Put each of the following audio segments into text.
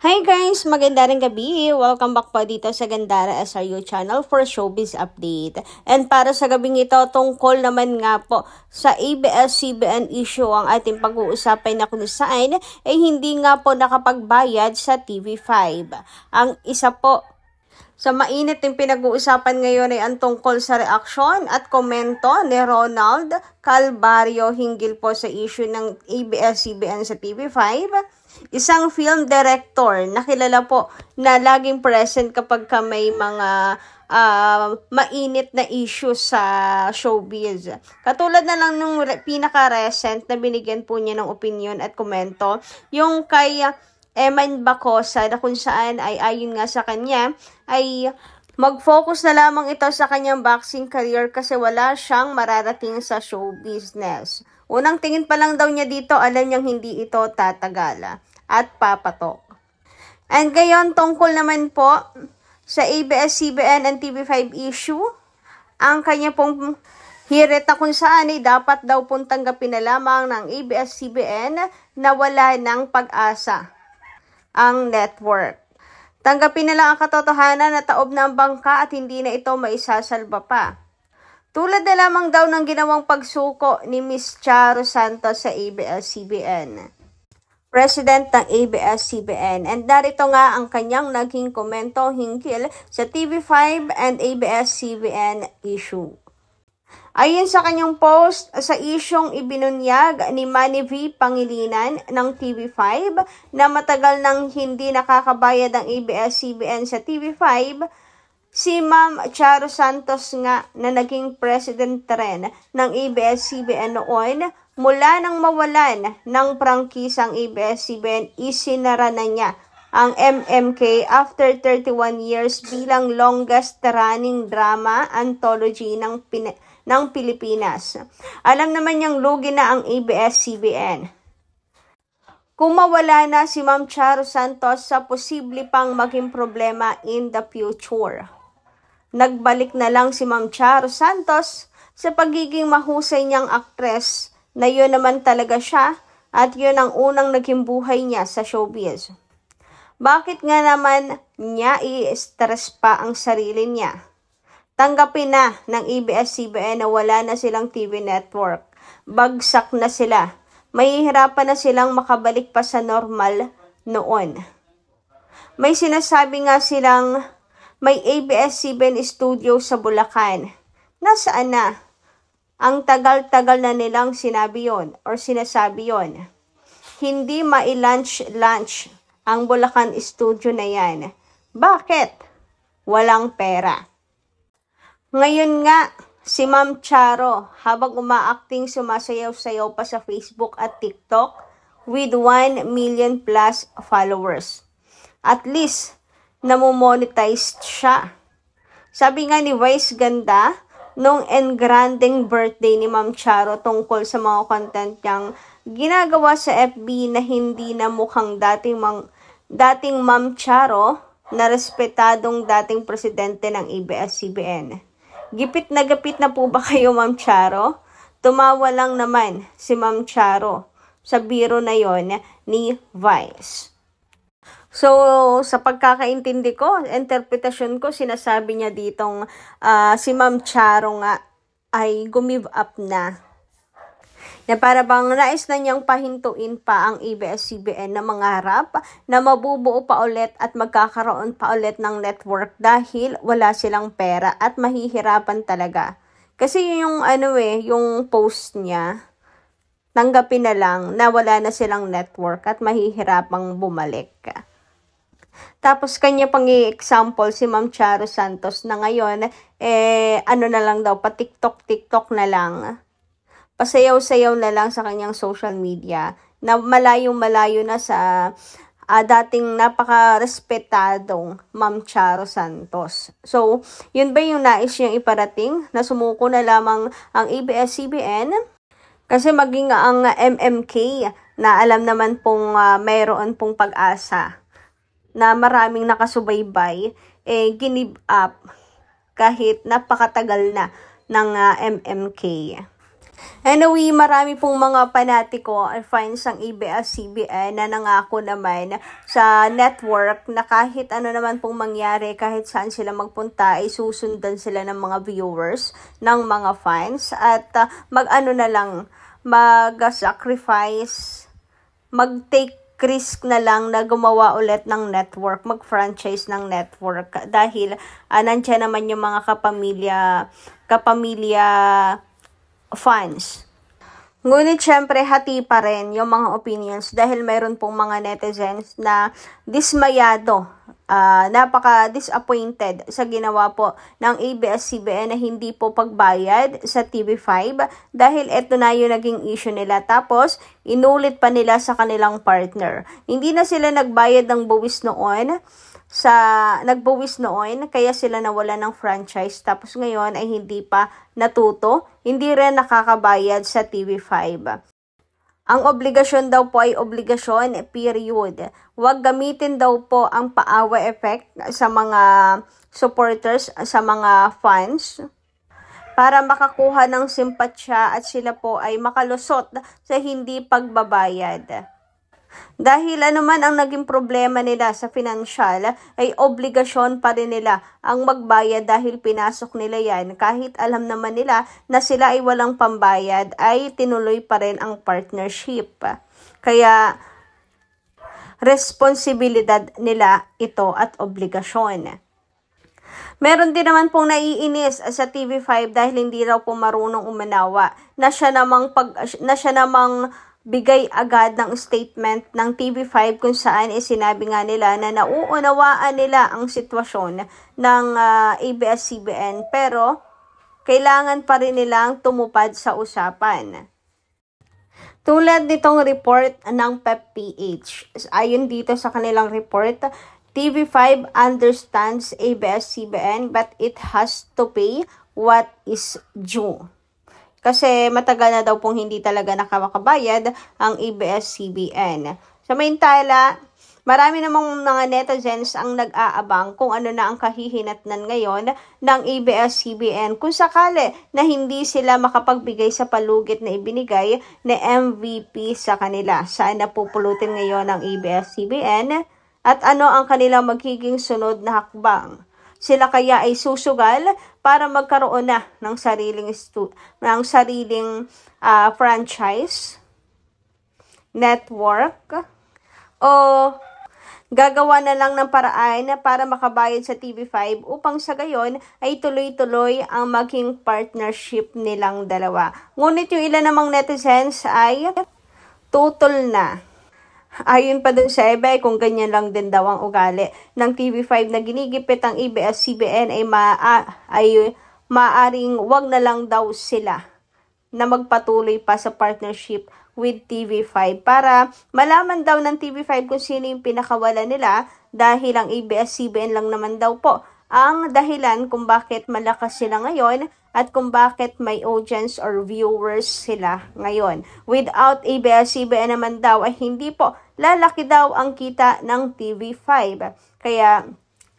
Hi guys! Magandang gabi! Welcome back po dito sa Gandara SRU channel for showbiz update. And para sa gabing ito, tungkol naman nga po sa ABS-CBN issue ang ating pag-uusapay na kung saan ay hindi nga po nakapagbayad sa TV5. Ang isa po sa mainit yung pinag-uusapan ngayon ay ang tungkol sa reaksyon at komento ni Ronald Calvario hinggil po sa issue ng ABS-CBN sa TV5. Isang film director na kilala po na laging present kapag may mga mainit na issue sa showbiz. Katulad na lang nung pinaka-recent na binigyan po niya ng opinion at komento, yung kay Eman Bacosa na kung saan ay ayon nga sa kanya ay mag-focus na lamang ito sa kanyang boxing career kasi wala siyang mararating sa show business. Unang tingin pa lang daw niya dito, alam niyang hindi ito tatagala at papatok. And gayon, tungkol naman po sa ABS-CBN and TV5 issue, ang kanya pong hirit na kung saan ay dapat daw pong tanggapin na lamang ng ABS-CBN na wala ng pag-asa ang network. Tanggapin na lang ang katotohanan na taob na ang bangka at hindi na ito maisasalba pa. Tulad na lamang daw ng ginawang pagsuko ni Miss Charo Santos sa ABS-CBN, President ng ABS-CBN. And narito nga ang kanyang naging komento hinggil sa TV5 and ABS-CBN issue. Ayon sa kanyang post, sa isyong ibinunyag ni Manny V. Pangilinan ng TV5 na matagal nang hindi nakakabayad ang ABS-CBN sa TV5, si Ma'am Charo Santos nga na naging president rin ng ABS-CBN noon, mula nang mawalan ng prangkisang ABS-CBN, isinara na niya ang MMK after 31 years bilang longest running drama anthology ng Pilipinas. Alam naman niyang lugi na ang ABS-CBN. Kung mawala na si Ma'am Charo Santos sa posible pang maging problema in the future. Nagbalik na lang si Ma'am Charo Santos sa pagiging mahusay niyang aktres na yun naman talaga siya at yun ang unang naging buhay niya sa showbiz. Bakit nga naman niya i-stress pa ang sarili niya? Tanggapin na ng ABS-CBN na wala na silang TV network. Bagsak na sila. Mahihirapan na silang makabalik pa sa normal noon. May sinasabi nga silang may ABS-CBN studio sa Bulacan. Nasaan na? Ang tagal-tagal na nilang sinabi yon or sinasabi yon. Hindi mai-lunch ang Bulacan studio na yan. Bakit? Walang pera. Ngayon nga, si Ma'am Charo, habang umaacting sumasayaw-sayaw pa sa Facebook at TikTok with 1 million plus followers. At least, namomonetize siya. Sabi nga ni Vice Ganda, nung engranding birthday ni Ma'am Charo tungkol sa mga content niyang ginagawa sa FB na hindi na mukhang dating Ma'am Charo na respetadong dating presidente ng ABS-CBN. Gipit na po ba kayo, Ma'am Charo? Tumawa lang naman si Ma'am Charo sa biro na yon ni Vice. So, sa pagkakaintindi ko, interpretasyon ko, sinasabi niya ditong si Ma'am Charo nga ay gumive up na. Na para bang nais na niyang pahintuin pa ang ABS-CBN na mangarap na mabubuo pa ulit at magkakaroon pa ulit ng network dahil wala silang pera at mahihirapan talaga. Kasi yung yung post niya, tanggapin na lang na wala na silang network at mahihirapang bumalik. Tapos kanya pang i-example si Ma'am Charo Santos na ngayon, na lang daw, pa-TikTok na lang. Pasayaw-sayaw na lang sa kanyang social media na malayong-malayo na sa dating napaka-respetadong Ma'am Charo Santos. So, yun ba yung nais niyang iparating na sumuko na lamang ang ABS-CBN? Kasi maging ang MMK na alam naman pong mayroon pong pag-asa na maraming nakasubaybay, give up kahit napakatagal na ng MMK. Anyway, marami pong mga panatiko or fans ng ABS-CBN na nangako naman sa network na kahit ano naman pong mangyari, kahit saan sila magpunta, ay susundan sila ng mga viewers, ng mga fans, at mag-sacrifice, mag-take risk na lang na gumawa ulit ng network, mag-franchise ng network dahil nandiyan naman yung mga kapamilya fans. Ngunit syempre hati pa rin yung mga opinions dahil mayroon pong mga netizens na dismayado, napaka-disappointed sa ginawa po ng ABS-CBN na hindi po pagbayad sa TV5 dahil eto na yung naging issue nila. Tapos, inulit pa nila sa kanilang partner. Hindi na sila nagbayad ng buwis noon, kaya sila nawala ng franchise. Tapos ngayon ay hindi pa natuto, hindi rin nakakabayad sa TV5. Ang obligasyon daw po ay obligasyon, period. Huwag gamitin daw po ang paawa effect sa mga supporters, sa mga fans, para makakuha ng simpatsya at sila po ay makalusot sa hindi pagbabayad. Dahil anuman ang naging problema nila sa financial, ay obligasyon pa rin nila ang magbayad dahil pinasok nila yan. Kahit alam naman nila na sila ay walang pambayad, ay tinuloy pa rin ang partnership. Kaya, responsibilidad nila ito at obligasyon. Meron din naman pong naiinis sa TV5 dahil hindi raw po marunong umanawa na siya namang bigay agad ng statement ng TV5 kung saan sinabi nga nila na nauunawaan nila ang sitwasyon ng ABS-CBN pero kailangan pa rin nilang tumupad sa usapan. Tulad nitong report ng PEP-PH, ayon dito sa kanilang report, TV5 understands ABS-CBN but it has to pay what is due. Kasi matagal na daw pong hindi talaga nakakabayad ang ABS-CBN. Samantala, marami namang mga netizens ang nag-aabang kung ano na ang kahihinatnan ngayon ng ABS-CBN kung sakali na hindi sila makapagbigay sa palugit na ibinigay na MVP sa kanila. Saan napupulutin ngayon ng ABS-CBN at ano ang kanilang magiging sunod na hakbang? Sila kaya ay susugal para magkaroon na ng sariling franchise, network, o gagawa na lang ng paraan para makabayad sa TV5 upang sa gayon ay tuloy-tuloy ang maging partnership nilang dalawa. Ngunit yung ilan namang netizens ay tutol na. Ayon pa dun sa iba, kung ganyan lang din daw ang ugali ng TV5 na ginigipit ang ABS-CBN ay maaring wag na lang daw sila na magpatuloy pa sa partnership with TV5 para malaman daw ng TV5 kung sino yung pinakawala nila dahil ang ABS-CBN lang naman daw po ang dahilan kung bakit malakas sila ngayon at kung bakit may audience or viewers sila ngayon. Without ABS-CBN naman daw ay hindi po lalaki daw ang kita ng TV5. Kaya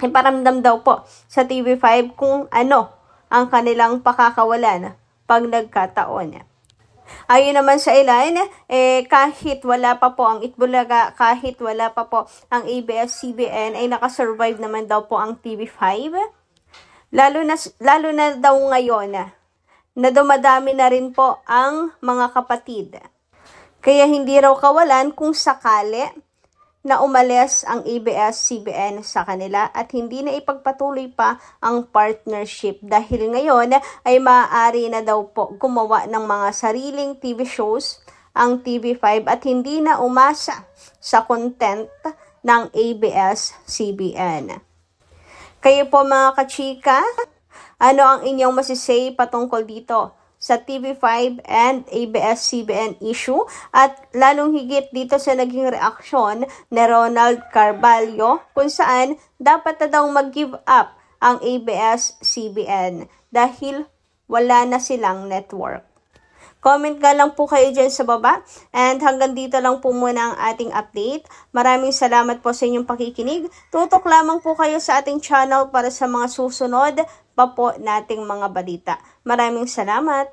iparamdam daw po sa TV5 kung ano ang kanilang pakakawalan pag nagkataon. Ayon naman sa ilan, kahit wala pa po ang Itbulaga, kahit wala pa po ang ABS-CBN, ay nakasurvive naman daw po ang TV5. Lalo na daw ngayon na dumadami na rin po ang mga kapatid. Kaya hindi raw kawalan kung sakali na umalis ang ABS-CBN sa kanila at hindi na ipagpatuloy pa ang partnership dahil ngayon ay maaari na daw po gumawa ng mga sariling TV shows ang TV5 at hindi na umasa sa content ng ABS-CBN. Kayo po mga kachika, ano ang inyong masisay patungkol dito sa TV5 and ABS-CBN issue at lalong higit dito sa naging reaksyon ni Ronald Carvalho kung saan dapat na daw mag-give up ang ABS-CBN dahil wala na silang network. Comment nga lang po kayo dyan sa baba. And hanggang dito lang po muna ang ating update. Maraming salamat po sa inyong pakikinig. Tutok lamang po kayo sa ating channel para sa mga susunod pa po nating mga balita. Maraming salamat.